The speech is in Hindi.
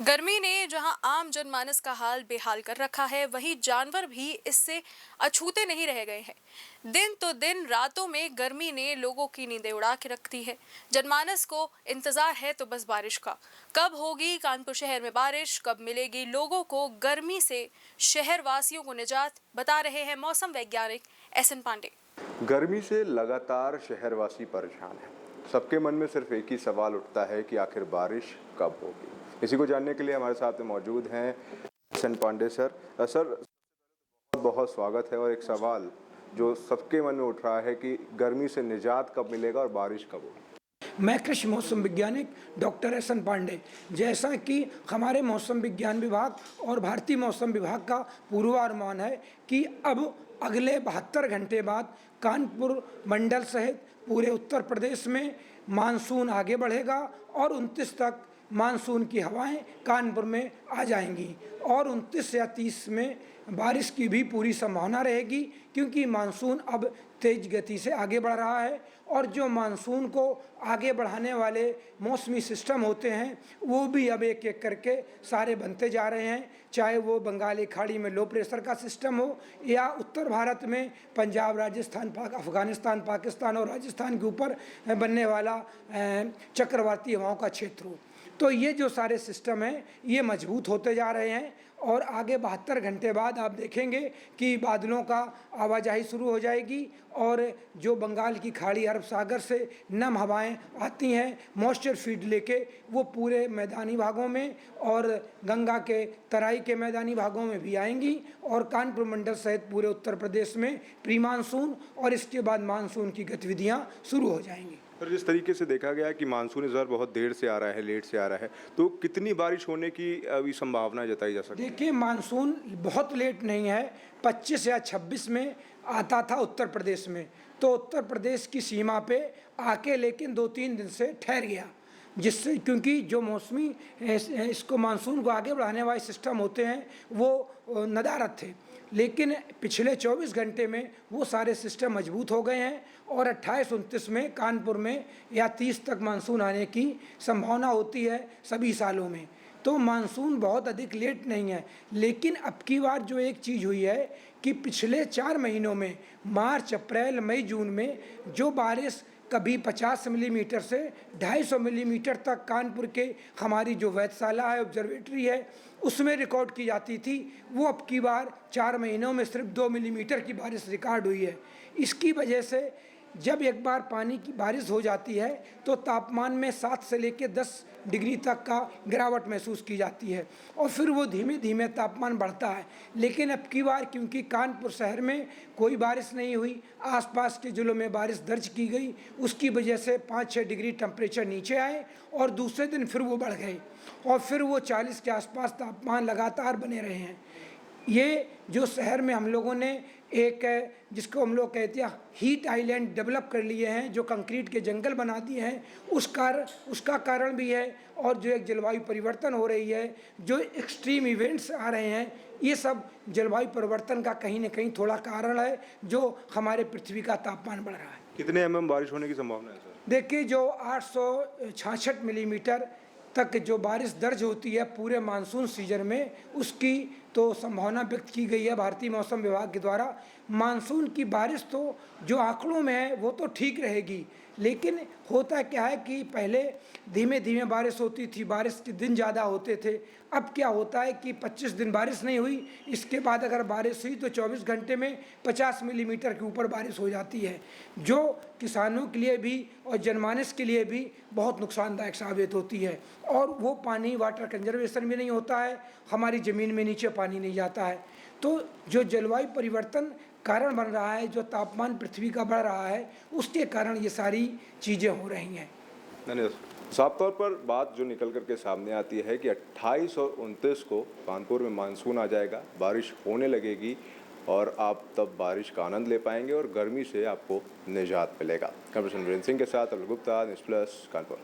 गर्मी ने जहां आम जनमानस का हाल बेहाल कर रखा है, वहीं जानवर भी इससे अछूते नहीं रह गए हैं। दिन तो दिन, रातों में गर्मी ने लोगों की नींदें उड़ा के रखती है। जनमानस को इंतजार है तो बस बारिश का। कब होगी कानपुर शहर में बारिश, कब मिलेगी लोगों को गर्मी से शहर वासियों को निजात, बता रहे हैं मौसम वैज्ञानिक SN पांडे। गर्मी से लगातार शहरवासी परेशान हैं। सबके मन में सिर्फ एक ही सवाल उठता है कि आखिर बारिश कब होगी। इसी को जानने के लिए हमारे साथ में मौजूद हैं SN पांडे सर। सर, बहुत बहुत स्वागत है। और एक सवाल जो सबके मन में उठ रहा है कि गर्मी से निजात कब मिलेगा और बारिश कब होगी। मैं कृषि मौसम वैज्ञानिक डॉक्टर SN पांडे। जैसा कि हमारे मौसम विज्ञान विभाग और भारतीय मौसम विभाग का पूर्वानुमान है कि अब अगले 72 घंटे बाद कानपुर मंडल सहित पूरे उत्तर प्रदेश में मानसून आगे बढ़ेगा और 29 तक मानसून की हवाएं कानपुर में आ जाएंगी और 29 या 30 में बारिश की भी पूरी संभावना रहेगी, क्योंकि मानसून अब तेज गति से आगे बढ़ रहा है। और जो मानसून को आगे बढ़ाने वाले मौसमी सिस्टम होते हैं वो भी अब एक एक करके सारे बनते जा रहे हैं, चाहे वो बंगाली खाड़ी में लो प्रेशर का सिस्टम हो या उत्तर भारत में पंजाब, राजस्थान, अफगानिस्तान, पाकिस्तान और राजस्थान के ऊपर बनने वाला चक्रवाती हवाओं का क्षेत्र हो। तो ये जो सारे सिस्टम हैं ये मजबूत होते जा रहे हैं और आगे 72 घंटे बाद आप देखेंगे कि बादलों का आवाजाही शुरू हो जाएगी और जो बंगाल की खाड़ी, अरब सागर से नम हवाएं आती हैं मॉइस्चर फीड लेके, वो पूरे मैदानी भागों में और गंगा के तराई के मैदानी भागों में भी आएंगी और कानपुर मंडल सहित पूरे उत्तर प्रदेश में प्री मानसून और इसके बाद मानसून की गतिविधियां शुरू हो जाएंगी। पर जिस तरीके से देखा गया कि मानसून इस बार बहुत देर से आ रहा है, लेट से आ रहा है, तो कितनी बारिश होने की अभी संभावना जताई जा सकती है? देखिए, मानसून बहुत लेट नहीं है, 25 या 26 में आता था उत्तर प्रदेश में, तो उत्तर प्रदेश की सीमा पे आके लेकिन 2-3 दिन से ठहर गया, जिससे क्योंकि जो मौसमी इसको मानसून को आगे बढ़ाने वाले सिस्टम होते हैं वो नदारद थे, लेकिन पिछले 24 घंटे में वो सारे सिस्टम मजबूत हो गए हैं और 28-29 में कानपुर में या 30 तक मानसून आने की संभावना होती है सभी सालों में। तो मानसून बहुत अधिक लेट नहीं है, लेकिन अब की बार जो एक चीज़ हुई है कि पिछले 4 महीनों में मार्च, अप्रैल, मई, जून में जो बारिश कभी 50 मिलीमीटर से 250 मिलीमीटर तक कानपुर के हमारी जो वेधशाला है, ऑब्जर्वेटरी है, उसमें रिकॉर्ड की जाती थी, वो अब की बार 4 महीनों में सिर्फ 2 मिलीमीटर की बारिश रिकॉर्ड हुई है। इसकी वजह से जब एक बार पानी की बारिश हो जाती है तो तापमान में 7 से लेकर 10 डिग्री तक का गिरावट महसूस की जाती है और फिर वो धीमे धीमे तापमान बढ़ता है। लेकिन अब की बार क्योंकि कानपुर शहर में कोई बारिश नहीं हुई, आसपास के जिलों में बारिश दर्ज की गई, उसकी वजह से 5-6 डिग्री टेम्परेचर नीचे आए और दूसरे दिन फिर वो बढ़ गए और फिर वो 40 के आसपास तापमान लगातार बने रहे हैं। ये जो शहर में हम लोगों ने एक जिसको हम लोग कहते हैं हीट आइलैंड डेवलप कर लिए हैं, जो कंक्रीट के जंगल बना दिए हैं, उसका कारण भी है। और जो एक जलवायु परिवर्तन हो रही है, जो एक्सट्रीम इवेंट्स आ रहे हैं, ये सब जलवायु परिवर्तन का कहीं ना कहीं थोड़ा कारण है जो हमारे पृथ्वी का तापमान बढ़ रहा है। कितने mm बारिश होने की संभावना है सर? देखिए, जो 866 मिलीमीटर तक जो बारिश दर्ज होती है पूरे मानसून सीजन में, उसकी तो संभावना व्यक्त की गई है भारतीय मौसम विभाग के द्वारा। मानसून की बारिश तो जो आंकड़ों में है वो तो ठीक रहेगी, लेकिन होता क्या है कि पहले धीमे धीमे बारिश होती थी, बारिश के दिन ज़्यादा होते थे। अब क्या होता है कि 25 दिन बारिश नहीं हुई, इसके बाद अगर बारिश हुई तो 24 घंटे में 50 मिलीमीटर के ऊपर बारिश हो जाती है, जो किसानों के लिए भी और जनमानस के लिए भी बहुत नुकसानदायक साबित होती है। और वो पानी, वाटर कंजर्वेशन भी नहीं होता है, हमारी ज़मीन में नीचे पानी नहीं जाता है। तो जो जलवायु परिवर्तन कारण बन रहा है, जो तापमान पृथ्वी का बढ़ रहा है, उसके कारण ये सारी चीज़ें हो रही हैं। धन्यवाद। साफ तौर पर बात जो निकल करके सामने आती है कि 28 और 29 को कानपुर में मानसून आ जाएगा, बारिश होने लगेगी और आप तब बारिश का आनंद ले पाएंगे और गर्मी से आपको निजात मिलेगा। कैमरा पर्सन वीरेंद्र सिंह के साथ अरुण गुप्ता, न्यूज़ प्लस, कानपुर।